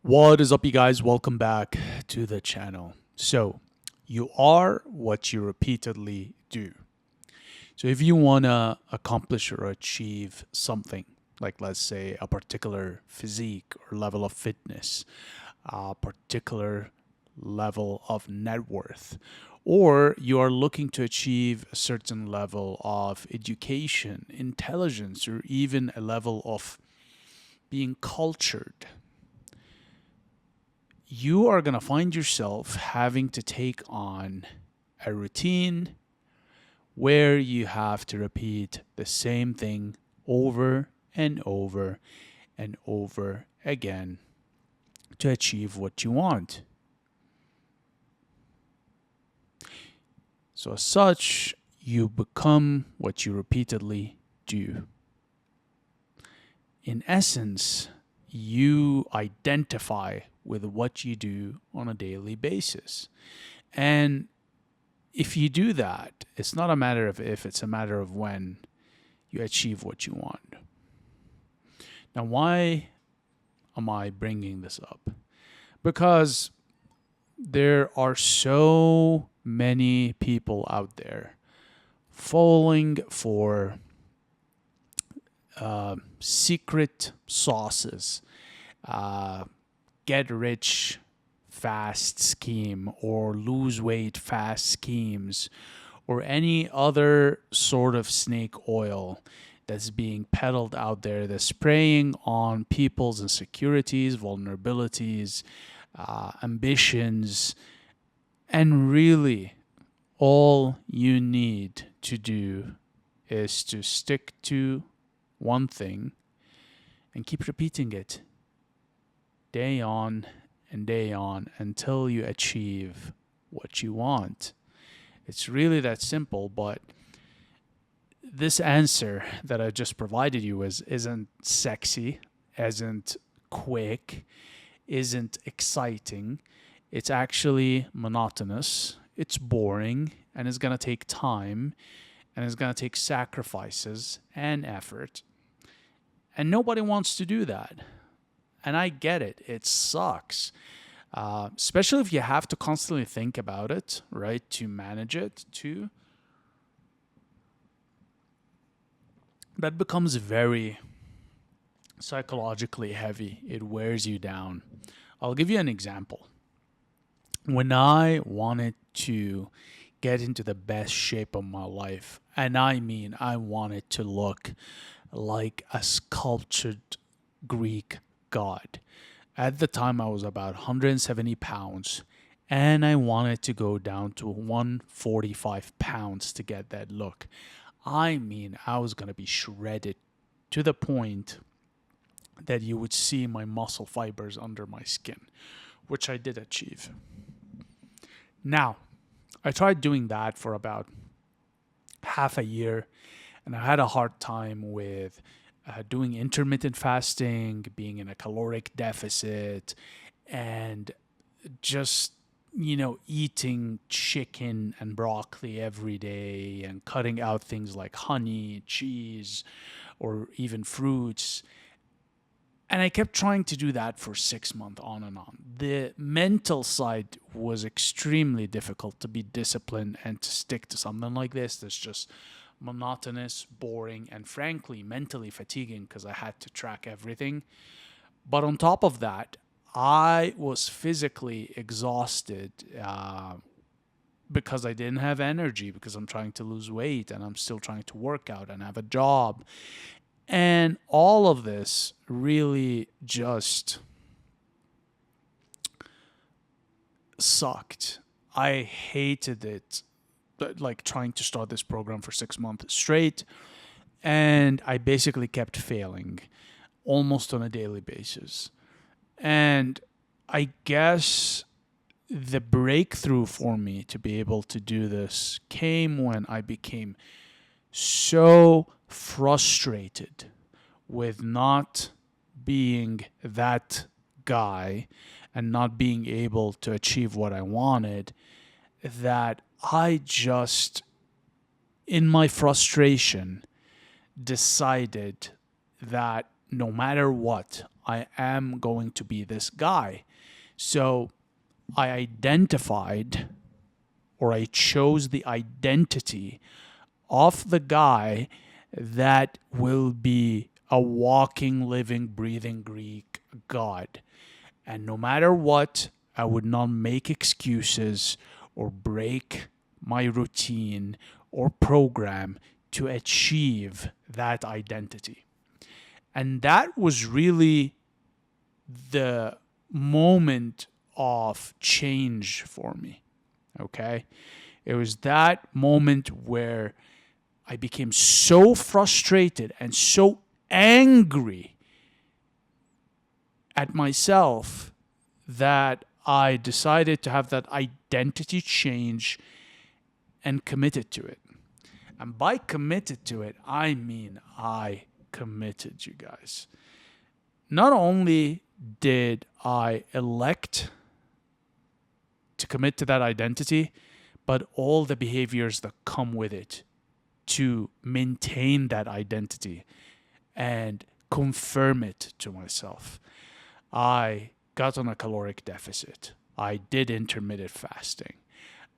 What is up, you guys? Welcome back to the channel. So, you are what you repeatedly do. So, if you want to accomplish or achieve something, like let's say a particular physique or level of fitness, a particular level of net worth, or you are looking to achieve a certain level of education, intelligence, or even a level of being cultured, you are going to find yourself having to take on a routine where you have to repeat the same thing over and over and over again to achieve what you want. So, as such, you become what you repeatedly do. In essence, you identify with what you do on a daily basis. And if you do that, it's not a matter of if, it's a matter of when you achieve what you want. Now, why am I bringing this up? Because there are so many people out there falling for secret sauces, get rich fast scheme, or lose weight fast schemes, or any other sort of snake oil that's being peddled out there that's preying on people's insecurities, vulnerabilities, ambitions. And really, all you need to do is to stick to one thing and keep repeating it day on and day on until you achieve what you want. It's really that simple, but this answer that I just provided you isn't sexy, isn't quick, isn't exciting. It's actually monotonous, it's boring, and it's going to take time, and it's going to take sacrifices and effort. And nobody wants to do that. And I get it. It sucks. Especially if you have to constantly think about it, right? To manage it, too. That becomes very psychologically heavy. It wears you down. I'll give you an example. When I wanted to get into the best shape of my life, and I mean, I wanted to look like a sculptured Greek god. At the time, I was about 170 pounds, and I wanted to go down to 145 pounds to get that look. I mean, I was going to be shredded to the point that you would see my muscle fibers under my skin, which I did achieve. Now, I tried doing that for about half a year, and I had a hard time with doing intermittent fasting, being in a caloric deficit, and just, eating chicken and broccoli every day and cutting out things like honey, cheese, or even fruits. And I kept trying to do that for 6 months on and on. The mental side was extremely difficult to be disciplined and to stick to something like this that's just monotonous, boring, and frankly, mentally fatiguing because I had to track everything. But on top of that, I was physically exhausted because I didn't have energy because I'm trying to lose weight and I'm still trying to work out and have a job. And all of this really just sucked. I hated it, like trying to start this program for 6 months straight. And I basically kept failing almost on a daily basis. And I guess the breakthrough for me to be able to do this came when I became so frustrated with not being that guy and not being able to achieve what I wanted that I just, in my frustration, decided that no matter what, I am going to be this guy. So I identified, or I chose the identity of the guy that will be a walking, living, breathing Greek god. And no matter what, I would not make excuses or break my routine or program to achieve that identity. And that was really the moment of change for me. Okay? It was that moment where I became so frustrated and so angry at myself that I decided to have that identity change and committed to it. And by committed to it, I mean I committed, you guys. Not only did I elect to commit to that identity, but all the behaviors that come with it to maintain that identity and confirm it to myself. I got on a caloric deficit. I did intermittent fasting.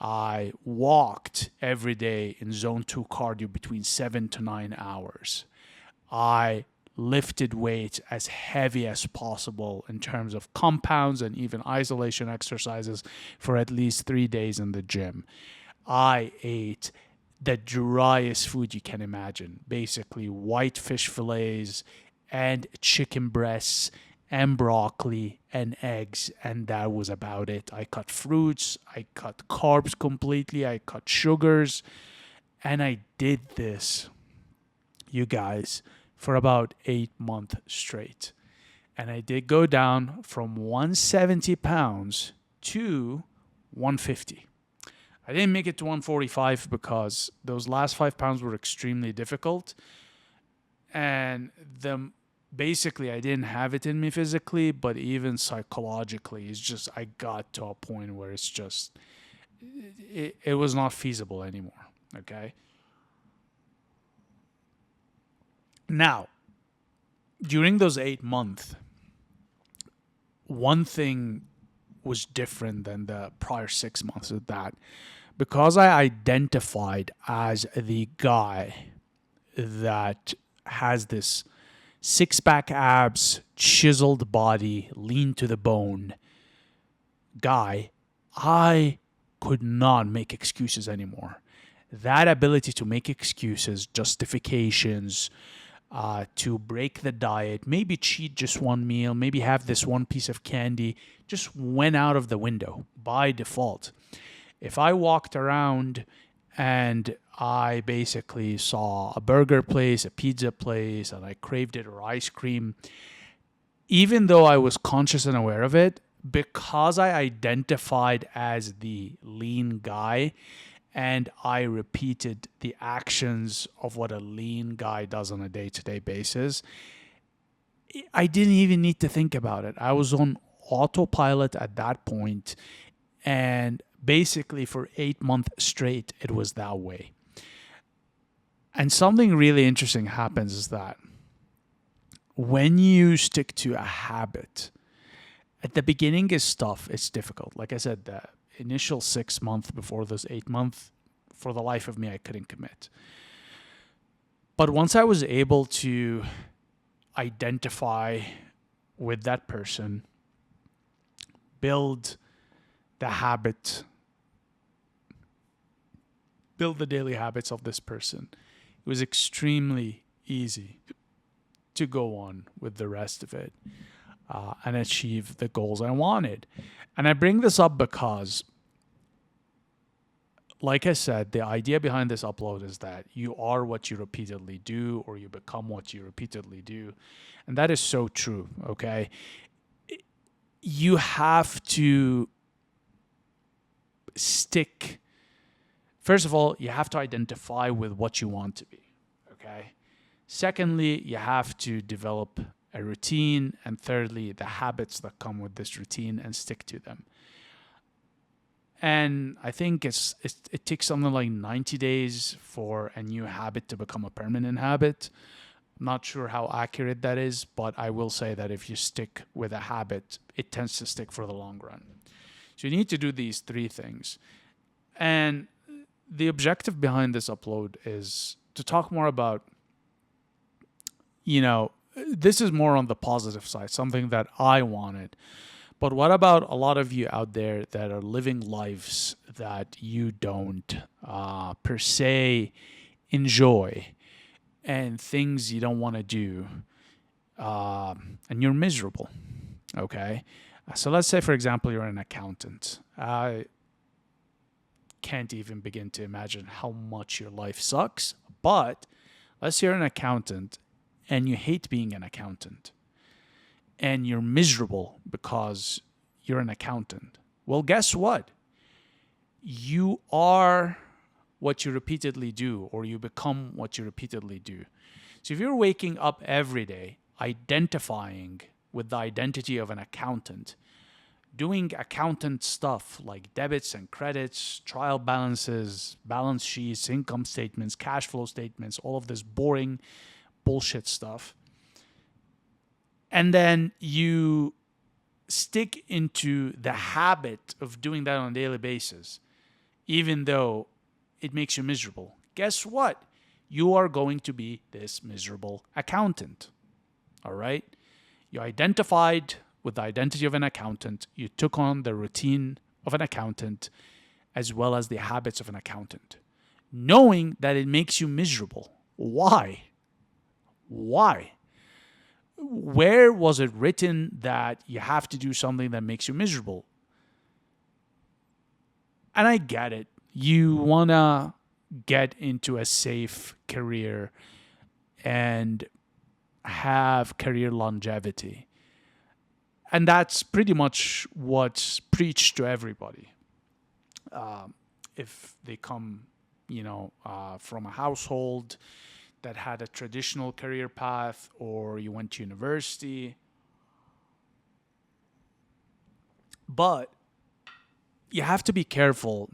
I walked every day in zone 2 cardio between 7 to 9 hours. I lifted weights as heavy as possible in terms of compounds and even isolation exercises for at least 3 days in the gym. I ate the driest food you can imagine, basically white fish fillets and chicken breasts and broccoli and eggs, and that was about it. I cut fruits, I cut carbs completely, I cut sugars, and I did this, you guys, for about 8 months straight. And I did go down from 170 pounds to 150. I didn't make it to 145 because those last 5 pounds were extremely difficult. And basically I didn't have it in me physically, but even psychologically, it's just I got to a point where it's just it was not feasible anymore. Okay. Now, during those 8 months, one thing was different than the prior 6 months of that. Because I identified as the guy that has this six-pack abs, chiseled body, lean to the bone guy, I could not make excuses anymore. That ability to make excuses, justifications, to break the diet, maybe cheat just one meal, maybe have this one piece of candy, just went out of the window by default. If I walked around and I basically saw a burger place, a pizza place, and I craved it, or ice cream, even though I was conscious and aware of it, because I identified as the lean guy and I repeated the actions of what a lean guy does on a day-to-day basis, I didn't even need to think about it. I was on autopilot at that point, and basically for 8 months straight, it was that way. And something really interesting happens is that when you stick to a habit, at the beginning is tough, it's difficult. Like I said, the initial 6 months before those 8 months, for the life of me, I couldn't commit. But once I was able to identify with that person, build the habit, build the daily habits of this person, it was extremely easy to go on with the rest of it and achieve the goals I wanted. And I bring this up because, like I said, the idea behind this upload is that you are what you repeatedly do, or you become what you repeatedly do. And that is so true, okay? You have to stick. First of all, you have to identify with what you want to be, okay? Secondly, you have to develop a routine. And thirdly, the habits that come with this routine, and stick to them. And I think it takes something like 90 days for a new habit to become a permanent habit. I'm not sure how accurate that is, but I will say that if you stick with a habit, it tends to stick for the long run. So you need to do these three things. And the objective behind this upload is to talk more about, this is more on the positive side, something that I wanted. But what about a lot of you out there that are living lives that you don't per se enjoy, and things you don't want to do, and you're miserable? Okay. So let's say, for example, you're an accountant. I can't even begin to imagine how much your life sucks. But let's say you're an accountant and you hate being an accountant and you're miserable because you're an accountant. Well, guess what? You are what you repeatedly do, or you become what you repeatedly do. So if you're waking up every day identifying with the identity of an accountant, doing accountant stuff like debits and credits, trial balances, balance sheets, income statements, cash flow statements, all of this boring bullshit stuff, and then you stick into the habit of doing that on a daily basis, even though it makes you miserable, guess what? You are going to be this miserable accountant. All right? You identified with the identity of an accountant. You took on the routine of an accountant as well as the habits of an accountant, knowing that it makes you miserable. Why? Why? Where was it written that you have to do something that makes you miserable? And I get it. You want to get into a safe career and have career longevity. And that's pretty much what's preached to everybody. If they come, from a household that had a traditional career path, or you went to university. But you have to be careful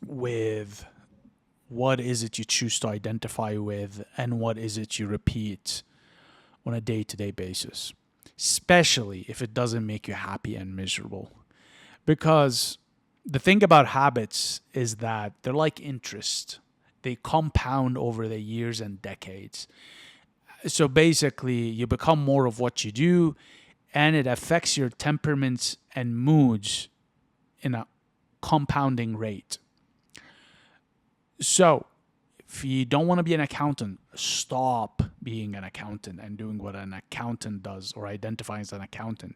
with what is it you choose to identify with and what is it you repeat on a day-to-day basis, especially if it doesn't make you happy and miserable. Because the thing about habits is that they're like interest. They compound over the years and decades. So basically, you become more of what you do, and it affects your temperaments and moods in a compounding rate. So if you don't want to be an accountant, stop being an accountant and doing what an accountant does or identifying as an accountant.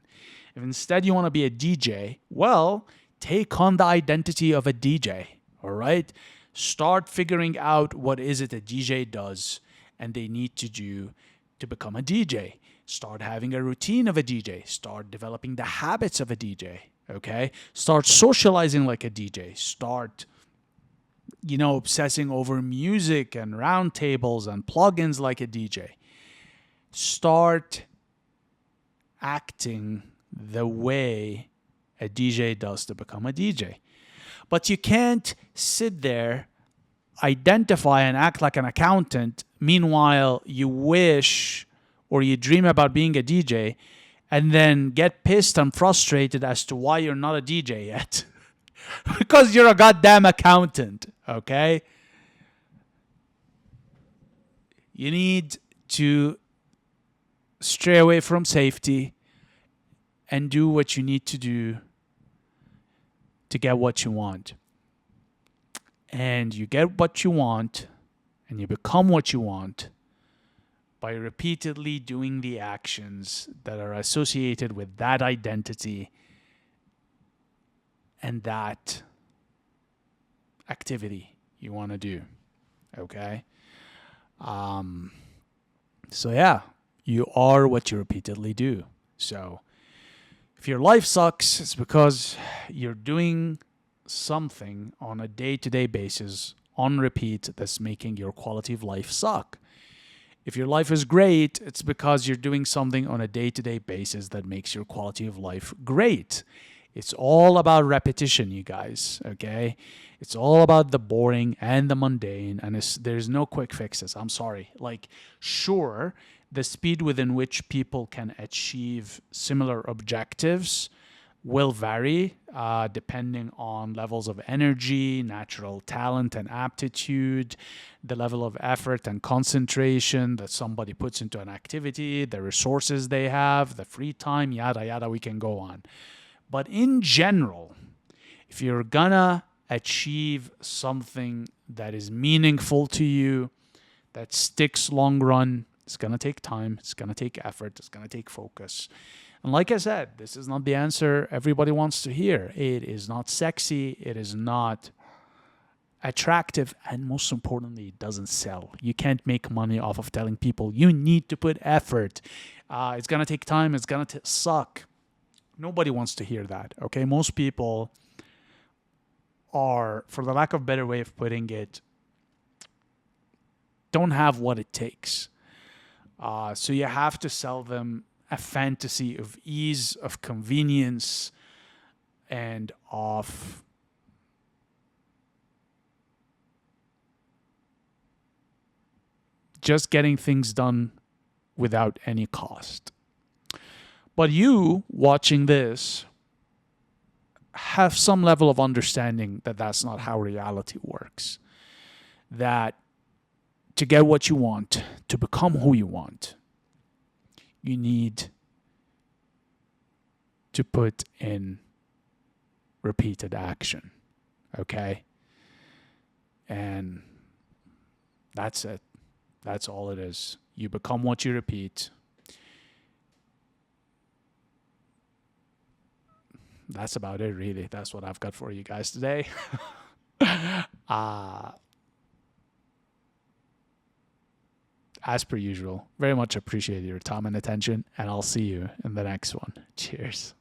If instead you want to be a DJ, well, take on the identity of a DJ, all right? Start figuring out what is it a DJ does and they need to do to become a DJ. Start having a routine of a DJ. Start developing the habits of a DJ, okay? Start socializing like a DJ. Start obsessing over music and roundtables and plugins like a DJ. Start acting the way a DJ does to become a DJ. But you can't sit there, identify and act like an accountant. Meanwhile, you wish or you dream about being a DJ and then get pissed and frustrated as to why you're not a DJ yet. Because you're a goddamn accountant, okay? You need to stray away from safety and do what you need to do to get what you want. And you get what you want and you become what you want by repeatedly doing the actions that are associated with that identity and that activity you want to do. Okay? So yeah, you are what you repeatedly do. So if your life sucks, it's because you're doing something on a day-to-day basis on repeat that's making your quality of life suck. If your life is great, it's because you're doing something on a day-to-day basis that makes your quality of life great. It's all about repetition, you guys, okay? It's all about the boring and the mundane, and there's no quick fixes. I'm sorry. Like, sure, the speed within which people can achieve similar objectives will vary depending on levels of energy, natural talent and aptitude, the level of effort and concentration that somebody puts into an activity, the resources they have, the free time, yada, yada, we can go on. But in general, if you're gonna achieve something that is meaningful to you, that sticks long run, it's gonna take time, it's gonna take effort, it's gonna take focus. And like I said, this is not the answer everybody wants to hear. It is not sexy, it is not attractive, and most importantly, it doesn't sell. You can't make money off of telling people you need to put effort. It's gonna take time, it's gonna suck. Nobody wants to hear that, okay? Most people are, for the lack of a better way of putting it, don't have what it takes. So you have to sell them a fantasy of ease, of convenience, and of just getting things done without any cost. But you watching this have some level of understanding that that's not how reality works. That to get what you want, to become who you want, you need to put in repeated action. Okay? And that's it. That's all it is. You become what you repeat. That's about it, really. That's what I've got for you guys today. As per usual, very much appreciate your time and attention, and I'll see you in the next one. Cheers.